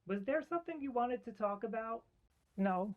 Was there something you wanted to talk about? No.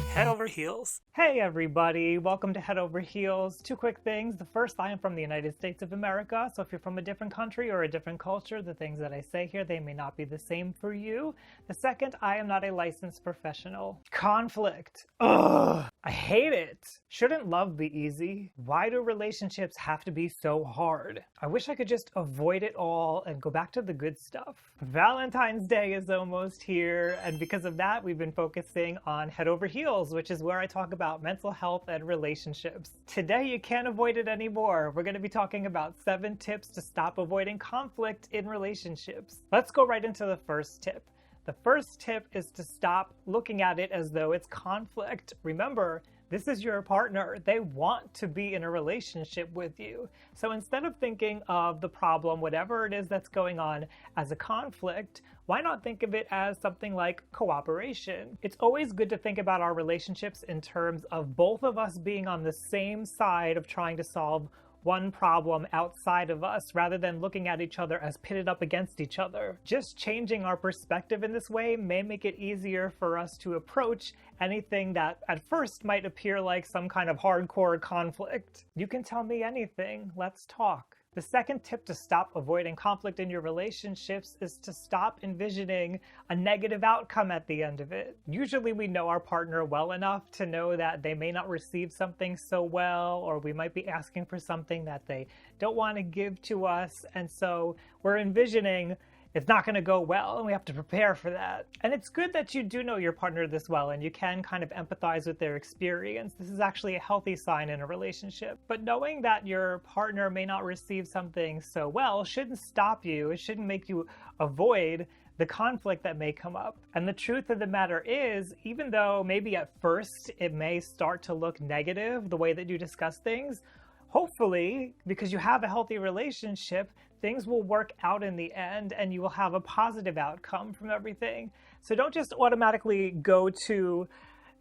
Head over heels. Hey everybody, welcome to Head Over Heels. Two quick things. The first, I am from the United States of America, so if you're from a different country or a different culture, the things that I say here, they may not be the same for you. The second, I am not a licensed professional. Conflict. Ugh, I hate it. Shouldn't love be easy? Why do relationships have to be so hard? I wish I could just avoid it all and go back to the good stuff. Valentine's Day is almost here, and because of that, we've been focusing on Head Over Heels, which is where I talk about mental health and relationships. Today, you can't avoid it anymore. We're going to be talking about 7 tips to stop avoiding conflict in relationships. Let's go right into the first tip. The first tip is to stop looking at it as though it's conflict. Remember, this is your partner. They want to be in a relationship with you. So instead of thinking of the problem, whatever it is that's going on, as a conflict, why not think of it as something like cooperation? It's always good to think about our relationships in terms of both of us being on the same side of trying to solve one problem outside of us rather than looking at each other as pitted up against each other. Just changing our perspective in this way may make it easier for us to approach anything that at first might appear like some kind of hardcore conflict. You can tell me anything. Let's talk. The second tip to stop avoiding conflict in your relationships is to stop envisioning a negative outcome at the end of it. Usually we know our partner well enough to know that they may not receive something so well, or we might be asking for something that they don't want to give to us, and so we're envisioning it's not going to go well, and we have to prepare for that. And it's good that you do know your partner this well and you can kind of empathize with their experience. This is actually a healthy sign in a relationship. But knowing that your partner may not receive something so well shouldn't stop you. It shouldn't make you avoid the conflict that may come up. And the truth of the matter is, even though maybe at first it may start to look negative, the way that you discuss things, hopefully, because you have a healthy relationship, things will work out in the end and you will have a positive outcome from everything. So don't just automatically go to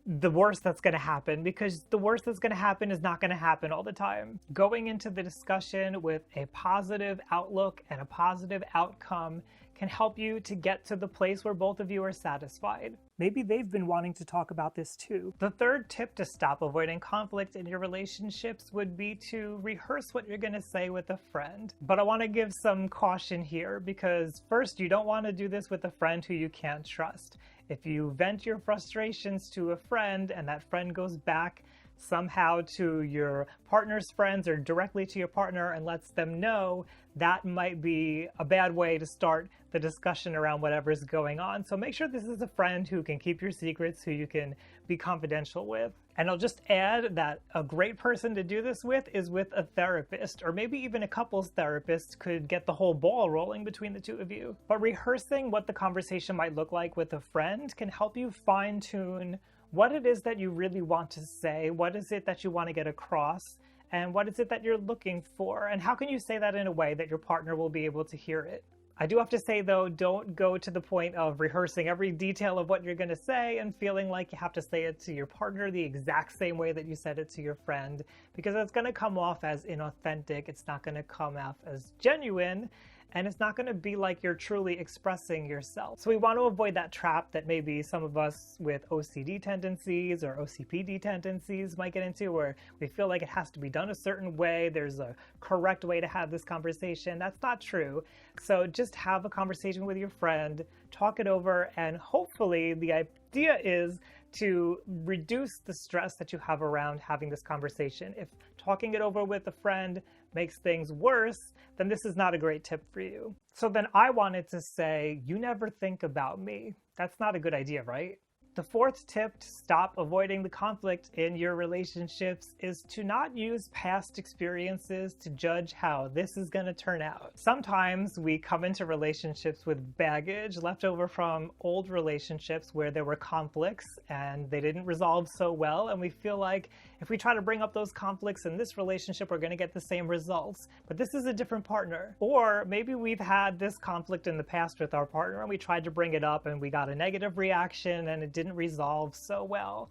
the worst that's going to happen, because the worst that's going to happen is not going to happen all the time. Going into the discussion with a positive outlook and a positive outcome can help you to get to the place where both of you are satisfied. Maybe they've been wanting to talk about this too. The third tip to stop avoiding conflict in your relationships would be to rehearse what you're going to say with a friend. But I want to give some caution here, because first, you don't want to do this with a friend who you can't trust. If you vent your frustrations to a friend and that friend goes back somehow to your partner's friends or directly to your partner and lets them know, that might be a bad way to start the discussion around whatever's going on. So make sure this is a friend who can keep your secrets, who you can be confidential with. And I'll just add that a great person to do this with is with a therapist, or maybe even a couples therapist could get the whole ball rolling between the two of you. But rehearsing what the conversation might look like with a friend can help you fine-tune what it is that you really want to say, what is it that you want to get across, and what is it that you're looking for, and how can you say that in a way that your partner will be able to hear it. I do have to say though, don't go to the point of rehearsing every detail of what you're going to say and feeling like you have to say it to your partner the exact same way that you said it to your friend, because it's going to come off as inauthentic, it's not going to come off as genuine, and it's not going to be like you're truly expressing yourself. So we want to avoid that trap that maybe some of us with OCD tendencies or OCPD tendencies might get into, where we feel like it has to be done a certain way, there's a correct way to have this conversation. That's not true. So just have a conversation with your friend, talk it over, and hopefully the idea is to reduce the stress that you have around having this conversation. If talking it over with a friend makes things worse, then this is not a great tip for you. So then I wanted to say, you never think about me. That's not a good idea, right? The fourth tip to stop avoiding the conflict in your relationships is to not use past experiences to judge how this is going to turn out. Sometimes we come into relationships with baggage left over from old relationships where there were conflicts and they didn't resolve so well, and we feel like if we try to bring up those conflicts in this relationship, we're going to get the same results. But this is a different partner. Or maybe we've had this conflict in the past with our partner and we tried to bring it up and we got a negative reaction and it didn't resolve so well.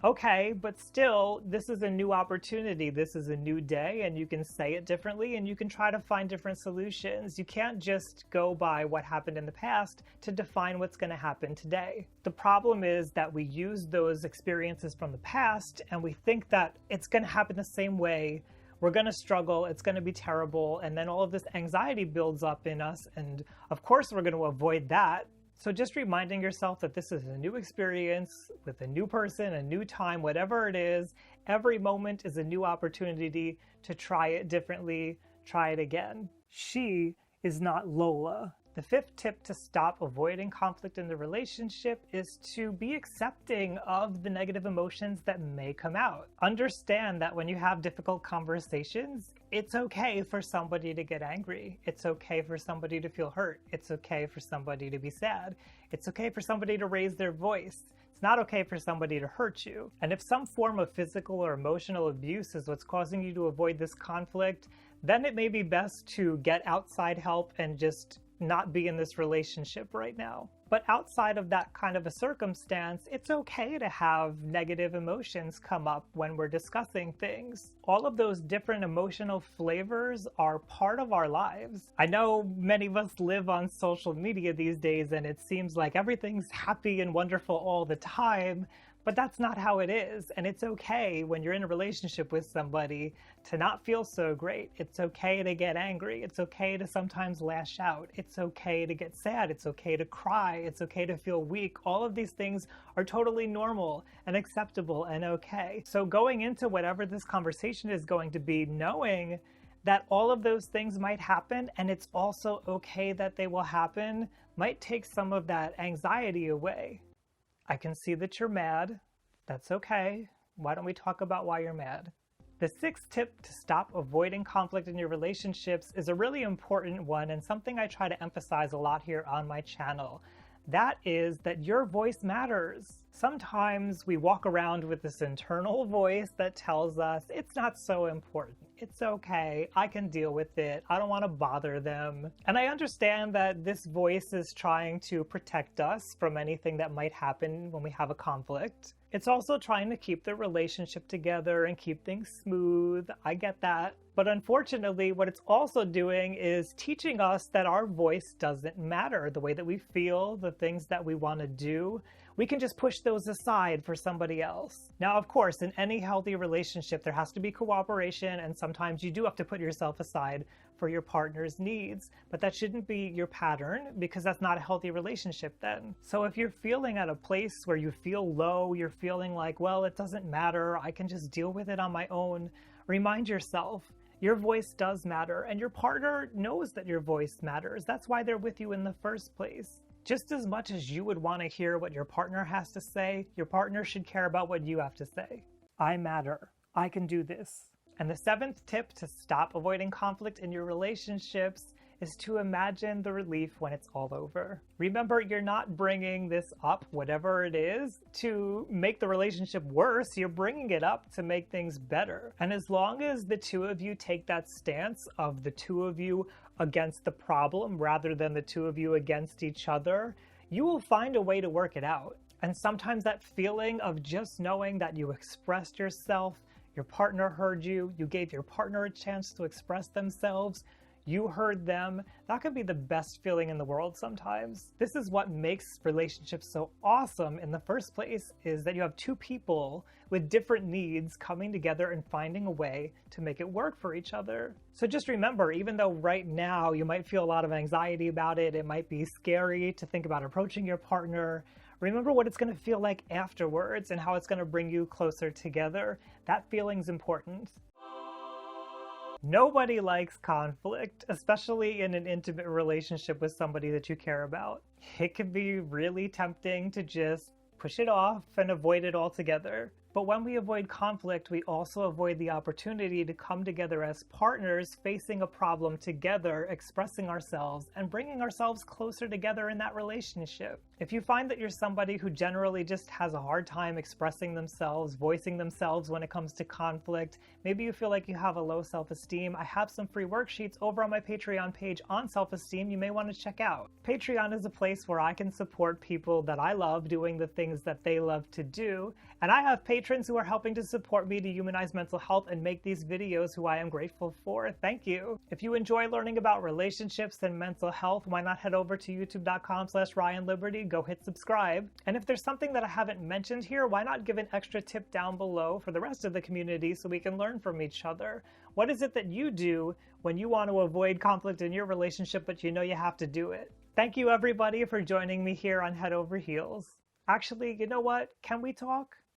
Okay, but still, this is a new opportunity. This is a new day, and you can say it differently, and you can try to find different solutions. You can't just go by what happened in the past to define what's going to happen today. The problem is that we use those experiences from the past, and we think that it's going to happen the same way. We're going to struggle, it's going to be terrible, and then all of this anxiety builds up in us, and of course we're going to avoid that. So just reminding yourself that this is a new experience with a new person, a new time, whatever it is, every moment is a new opportunity to try it differently, try it again. She is not Lola. The fifth tip to stop avoiding conflict in the relationship is to be accepting of the negative emotions that may come out. Understand that when you have difficult conversations, it's okay for somebody to get angry. It's okay for somebody to feel hurt. It's okay for somebody to be sad. It's okay for somebody to raise their voice. It's not okay for somebody to hurt you. And if some form of physical or emotional abuse is what's causing you to avoid this conflict, then it may be best to get outside help and just not be in this relationship right now. But outside of that kind of a circumstance, it's okay to have negative emotions come up when we're discussing things. All of those different emotional flavors are part of our lives. I know many of us live on social media these days and it seems like everything's happy and wonderful all the time, but that's not how it is. And it's okay when you're in a relationship with somebody to not feel so great. It's okay to get angry. It's okay to sometimes lash out. It's okay to get sad. It's okay to cry. It's okay to feel weak. All of these things are totally normal and acceptable and okay. So going into whatever this conversation is going to be, knowing that all of those things might happen and it's also okay that they will happen, might take some of that anxiety away. I can see that you're mad. That's okay. Why don't we talk about why you're mad? The sixth tip to stop avoiding conflict in your relationships is a really important one and something I try to emphasize a lot here on my channel. That is that your voice matters. Sometimes we walk around with this internal voice that tells us it's not so important. It's okay. I can deal with it. I don't want to bother them. And I understand that this voice is trying to protect us from anything that might happen when we have a conflict. It's also trying to keep the relationship together and keep things smooth. I get that. But unfortunately, what it's also doing is teaching us that our voice doesn't matter. The way that we feel, the things that we want to do, we can just push those aside for somebody else. Now, of course, in any healthy relationship, there has to be cooperation, and sometimes you do have to put yourself aside for your partner's needs, but that shouldn't be your pattern because that's not a healthy relationship then. So if you're feeling at a place where you feel low, you're feeling like, well, it doesn't matter, I can just deal with it on my own, remind yourself, your voice does matter, and your partner knows that your voice matters. That's why they're with you in the first place. Just as much as you would want to hear what your partner has to say, your partner should care about what you have to say. I matter. I can do this. And the seventh tip to stop avoiding conflict in your relationships is to imagine the relief when it's all over. Remember, you're not bringing this up, whatever it is, to make the relationship worse. You're bringing it up to make things better. And as long as the two of you take that stance of the two of you against the problem rather than the two of you against each other, you will find a way to work it out. And sometimes that feeling of just knowing that you expressed yourself, your partner heard you, you gave your partner a chance to express themselves, you heard them, that could be the best feeling in the world sometimes. This is what makes relationships so awesome in the first place, is that you have two people with different needs coming together and finding a way to make it work for each other. So just remember, even though right now you might feel a lot of anxiety about it, it might be scary to think about approaching your partner, remember what it's going to feel like afterwards and how it's going to bring you closer together. That feeling's important. Nobody likes conflict, especially in an intimate relationship with somebody that you care about. It can be really tempting to just push it off and avoid it altogether. But when we avoid conflict, we also avoid the opportunity to come together as partners, facing a problem together, expressing ourselves, and bringing ourselves closer together in that relationship. If you find that you're somebody who generally just has a hard time expressing themselves, voicing themselves when it comes to conflict, maybe you feel like you have a low self-esteem, I have some free worksheets over on my Patreon page on self-esteem you may want to check out. Patreon is a place where I can support people that I love doing the things that they love to do, and I have Patreon patrons who are helping to support me to humanize mental health and make these videos, who I am grateful for. Thank you. If you enjoy learning about relationships and mental health, why not head over to youtube.com/RyanLiberty, go hit subscribe. And if there's something that I haven't mentioned here, why not give an extra tip down below for the rest of the community so we can learn from each other? What is it that you do when you want to avoid conflict in your relationship, but you know you have to do it? Thank you everybody for joining me here on Head Over Heels. Actually, you know what? Can we talk?